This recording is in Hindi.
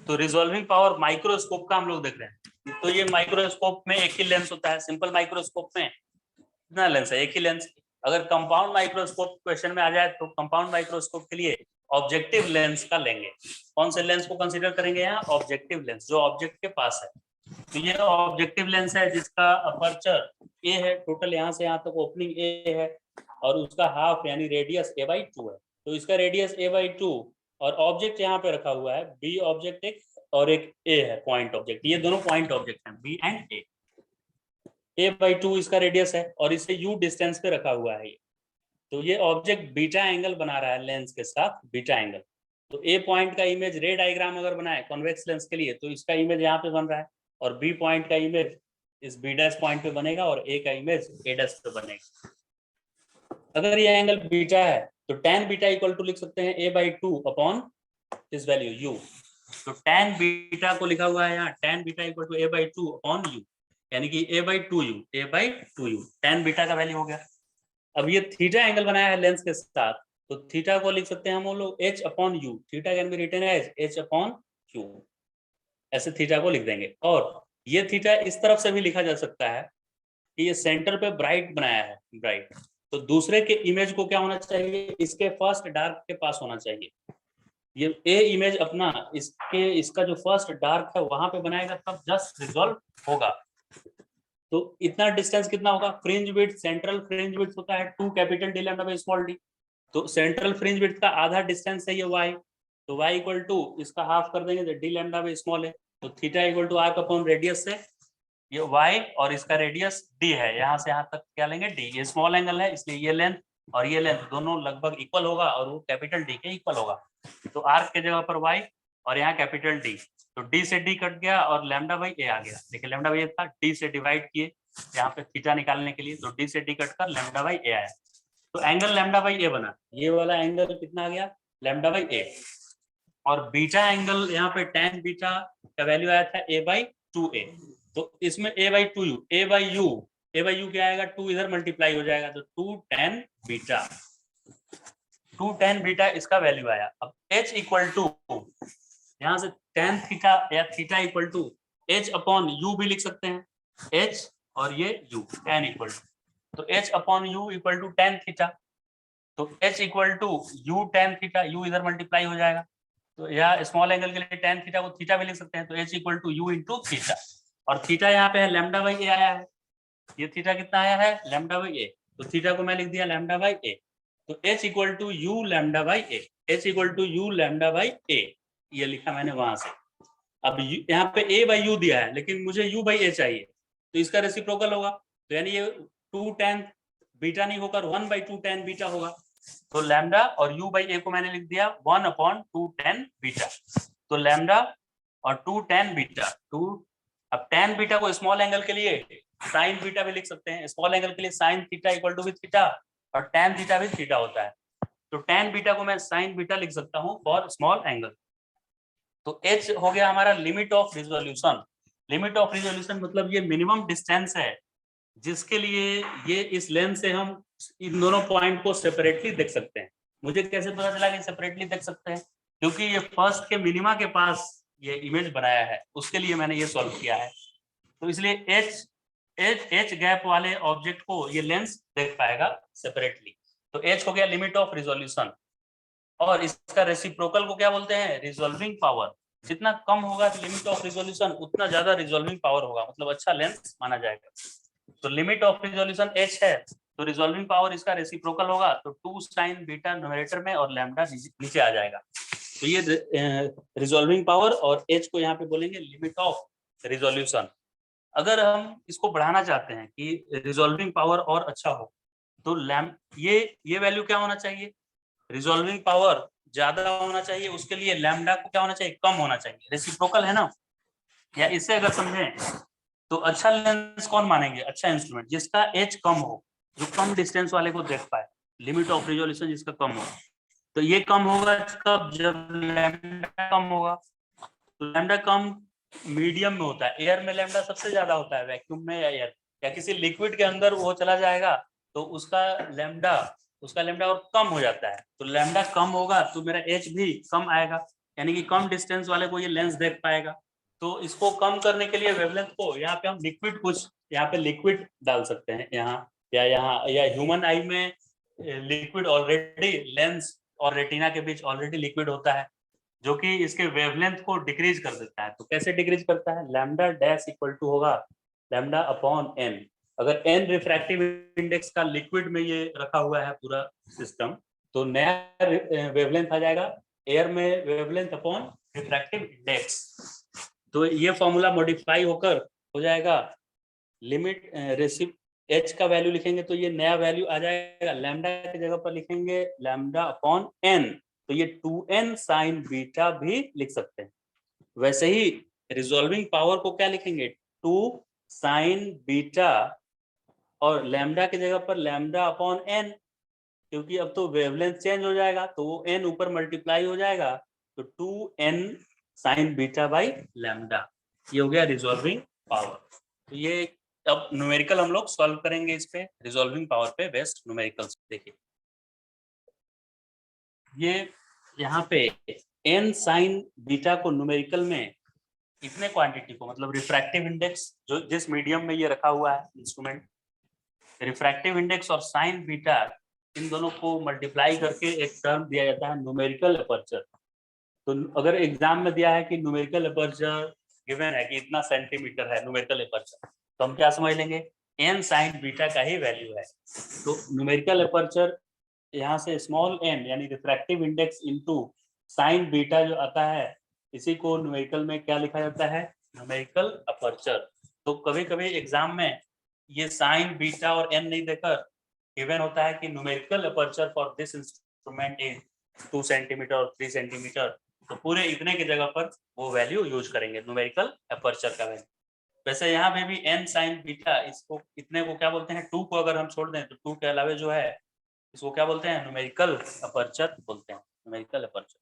तो रिजॉल्विंग पावर माइक्रोस्कोप का हम लोग देख रहे हैं। तो ये माइक्रोस्कोप में एक ही लेंस होता है, सिंपल माइक्रोस्कोप में कितना लेंस है, एक ही लेंस। अगर कंपाउंड माइक्रोस्कोप क्वेश्चन में आ जाए तो कंपाउंड माइक्रोस्कोप के लिए ऑब्जेक्टिव लेंस का लेंगे। कौन से लेंस को कंसीडर करेंगे यहाँ, ऑब्जेक्टिव लेंस, जो ऑब्जेक्ट के पास है। तो ये ऑब्जेक्टिव लेंस है जिसका अपर्चर ए है, टोटल यहाँ से यहाँ तक ओपनिंग ए है, और उसका हाफ यानी रेडियस a/2 है। तो इसका रेडियस a/2 और ऑब्जेक्ट यहाँ पे रखा हुआ है बी ऑब्जेक्ट एक, और एक ए है पॉइंट ऑब्जेक्ट। ये दोनों पॉइंट ऑब्जेक्ट हैं बी एंड ए। a/2 इसका रेडियस है और इसे u डिस्टेंस पे रखा हुआ है ये। तो ये ऑब्जेक्ट बीटा एंगल बना रहा है लेंस के साथ, बीटा एंगल। तो ए पॉइंट का इमेज रे डायग्राम अगर बनाए कॉन्वेक्स लेंस के लिए तो इसका इमेज यहाँ पे बन रहा है, और बी पॉइंट का इमेज इस बी डैश पॉइंट पे बनेगा, और ए का इमेज ए डैश पे बनेगा। अगर ये एंगल बीटा है तो tan बीटा इक्वल टू लिख सकते हैं a/2 upon this value u। तो tan बीटा को लिखा हुआ है यहाँ, tan beta equal to a/2 upon u, यानी कि a/2u tan बीटा का वैल्यू हो गया। अब ये थीटा एंगल बनाया है लेंस के साथ, तो थीटा को लिख सकते हैं हम लोग h upon u। Theta can be written as h upon q, ऐसे थीटा को लिख देंगे। और ये थीटा इस तरफ से भी लिखा जा सकता है कि ये सेंटर पे ब्राइट बनाया है, ब्राइट, तो दूसरे के इमेज को क्या होना चाहिए, इसके फर्स्ट डार्क के पास होना चाहिए। ये ए इमेज अपना इसका जो फर्स्ट डार्क है वहां पे बनाएगा, तब जस्ट रिजॉल्व होगा। तो इतना डिस्टेंस कितना होगा, fringe width, central fringe width होता है 2 capital D lambda by small d. तो सेंट्रल फ्रिंज विड्थ का आधा डिस्टेंस है ये y, तो y इक्वल टू इसका हाफ कर देंगे तो डी लैम्डा बाई स्मॉल है। तो theta equal to arc upon radius से ये y और इसका रेडियस d है, यहाँ से यहाँ तक क्या लेंगे d। ये स्मॉल एंगल है इसलिए ये लेंथ और ये लेंथ दोनों लगभग इक्वल होगा, और वो कैपिटल D के इक्वल होगा। तो आर्क के जगह पर y और यहाँ कैपिटल D, तो d से d कट गया और लैम्डा बाई a आ गया। देखिए लैम्डा बाई a था, d से डिवाइड किए यहाँ पे थीटा निकालने के लिए, तो d से d कट कर लैम्डा बाई a आया। तो एंगल लैम्डा बाई a बना, ये वाला एंगल कितना आ गया, लैम्डा बाई a। और बीटा एंगल यहाँ पे tan बीटा का वैल्यू आया था a/2a। तो इसमें a/2u, a/u क्या आएगा, 2 इधर मल्टीप्लाई हो जाएगा, तो 2 tan बीटा, 2 tan बीटा इसका वैल्यू आया। अब h इक्वल टू यहाँ से tan थीटा या theta equal to h upon u भी लिख सकते हैं, h और ये u tan इक्वल टू, तो h upon u equal to tan theta. तो h equal to u tan theta, u इधर मल्टीप्लाई हो जाएगा, तो यहाँ स्मॉल एंगल के लिए tan थीटा को थीटा भी लिख सकते हैं, तो h equal to u into theta. और थीटा यहाँ पे है लैम्डा बाई a आया है, ये थीटा कितना आया है, लैम्डा बाई a, तो थीटा को मैं लिख दिया लैम्डा बाई a। तो h equal to u lambda by a, h equal to u lambda by a, ये लिखा मैंने वहां से। अब यहाँ पे a बाई u दिया है, लेकिन मुझे u बाई a चाहिए, तो इसका रेसिप्रोकल होगा, तो यानी ये 2 tan बीटा नहीं होकर 1/2 tan बीटा होगा। तो लैम्डा और u बाई a को मैंने लिख दिया 1/2 tan बीटा, तो लैम्डा और 2 tan बीटा 2। अब tan बीटा को स्मॉल एंगल के लिए sin बीटा भी लिख सकते हैं, स्मॉल एंगल के लिए sin थीटा इक्वल टू भी थीटा, और tan थीटा भी थीटा होता है, तो tan बीटा को मैं sin बीटा लिख सकता हूँ फॉर स्मॉल एंगल। तो h हो गया हमारा limit of resolution. Limit of resolution मतलब ये मिनिमम डिस्टेंस है जिसके लिए ये इस लेंस से हम इन दोनों पॉइंट को सेपरेटली देख सकते हैं। मुझे कैसे पता चला कि सेपरेटली देख सकते हैं, क्योंकि ये फर्स्ट के मिनिमा के पास ये इमेज बनाया है, उसके लिए मैंने ये सॉल्व किया है। तो इसलिए h गैप वाले ऑब्जेक्ट को ये लेंस देख पाएगा सेपरेटली। तो h हो गया लिमिट ऑफ रिजोल्यूशन, और इसका रेसिप्रोकल को क्या बोलते हैं, रिजॉल्विंग पावर। जितना कम होगा लिमिट ऑफ रिजोल्यूशन उतना ज्यादा रिजॉल्विंग पावर होगा, मतलब अच्छा लेंस माना जाएगा। तो लिमिट ऑफ रिजोल्यूशन h है, तो रिजॉल्विंग पावर इसका रेसिप्रोकल होगा, तो 2 sin बीटा न्यूमरेटर में और लैम्डा नीचे आ जाएगा। तो ये रिजॉल्विंग पावर, और h को यहाँ पे बोलेंगे लिमिट ऑफ रिजोल्यूशन। अगर हम इसको बढ़ाना चाहते हैं कि रिजॉल्विंग पावर और अच्छा हो, तो ये वैल्यू क्या होना चाहिए, रिजॉल्विंग पावर ज्यादा होना चाहिए, उसके लिए लैम्डा को क्या होना चाहिए, कम होना चाहिए, रेसिप्रोकल है ना। या इससे अगर समझें तो अच्छा लेंस कौन मानेंगे, अच्छा इंस्ट्रूमेंट जिसका एज कम हो, जो कम डिस्टेंस वाले को देख पाए, लिमिट ऑफ रिजोल्यूशन जिसका कम हो। तो ये कम होगा कब, जब लैम्डा कम होगा। तो लैम्डा कम मीडियम में होता है, एयर में लैम्डा सबसे ज्यादा होता है, वैक्यूम में या एयर या किसी लिक्विड के अंदर वो चला जाएगा तो उसका लैम्डा और कम हो जाता है। तो लैम्डा कम होगा तो मेरा एच भी कम आएगा, यानी कि कम डिस्टेंस वाले को ये लेंस देख पाएगा। तो इसको कम करने के लिए वेवलेंथ को यहाँ पे हम लिक्विड कुछ यहाँ पे लिक्विड डाल सकते हैं यहाँ या ह्यूमन आई में लिक्विड ऑलरेडी लेंस और रेटिना के बीच ऑलरेडी लिक्विड होता है जो कि इसके वेवलेंथ को डिक्रीज कर देता है। तो कैसे डिक्रीज करता है? लैम्डा डैश इक्वल टू होगा लैम्डा अपॉन एन। अगर एन रिफ्रैक्टिव इंडेक्स का लिक्विड में ये रखा हुआ है पूरा सिस्टम, तो नया वेवलेंथ आ जाएगा एयर में वेवलेंथ अपॉन रिफ्रैक्टिव इंडेक्स। तो ये फॉर्मूला मॉडिफाई होकर हो जाएगा लिमिट रेसिप एच का वैल्यू लिखेंगे तो ये नया वैल्यू आ जाएगा, लैम्डा की जगह पर लिखेंगे लैम्डा अपॉन एन, तो ये 2n साइन बीटा भी लिख सकते हैं। वैसे ही रिजॉल्विंग पावर को क्या लिखेंगे? 2 साइन बीटा और लैम्डा की जगह पर लैम्डा अपॉन एन, क्योंकि अब तो वेवलेंथ चेंज हो जाएगा तो वो n ऊपर मल्टीप्लाई हो जाएगा, तो 2n sign beta by lambda, ये हो गया रिजॉल्विंग पावर। तो ये अब न्यूमेरिकल हम लोग सॉल्व करेंगे इस पे, रिजॉल्विंग पावर पे बेस्ड न्यूमेरिकल्स। देखिए ये यहाँ पे n साइन बीटा को न्यूमेरिकल में इतने क्वांटिटी को, मतलब रिफ्रैक्टिव इंडेक्स जो जिस मीडियम में ये रखा हुआ है इंस्ट्रूमेंट, रिफ्रैक्टिव इंडेक्स और साइन बीटा, इन दोनों को मल्टीप्लाई करके एक टर्म दिया जाता है न्यूमेरिकल अपर्चर। तो अगर एग्जाम में दिया है कि न्यूमेरिकल अपर्चर गिवन है कि इतना सेंटीमीटर है न्यूमेरिकल अपर्चर, तो हम क्या समझ लेंगे? n साइन बीटा का ही वैल्यू है। तो न्यूमेरिकल अपर्चर यहाँ से स्मॉल n यानी refractive index into sine beta जो आता है, इसी को न्यूमेरिकल में क्या लिखा जाता है? Numerical aperture. तो कभी कभी एग्जाम में ये साइन बीटा और n नहीं देकर गिवन होता है कि numerical aperture for this instrument is 2 centimetre और 3 सेंटीमीटर, तो पूरे इतने की जगह पर वो वैल्यू यूज करेंगे न्यूमेरिकल अपर्चर का वैल्यू। वैसे यहाँ पे भी n साइन बीटा, इसको इतने को क्या बोलते हैं? 2 को अगर हम छोड़ दें तो 2 के अलावा जो है इसको क्या बोलते हैं? न्यूमेरिकल अपर्चर बोलते हैं, न्यूमेरिकल अपर्चर।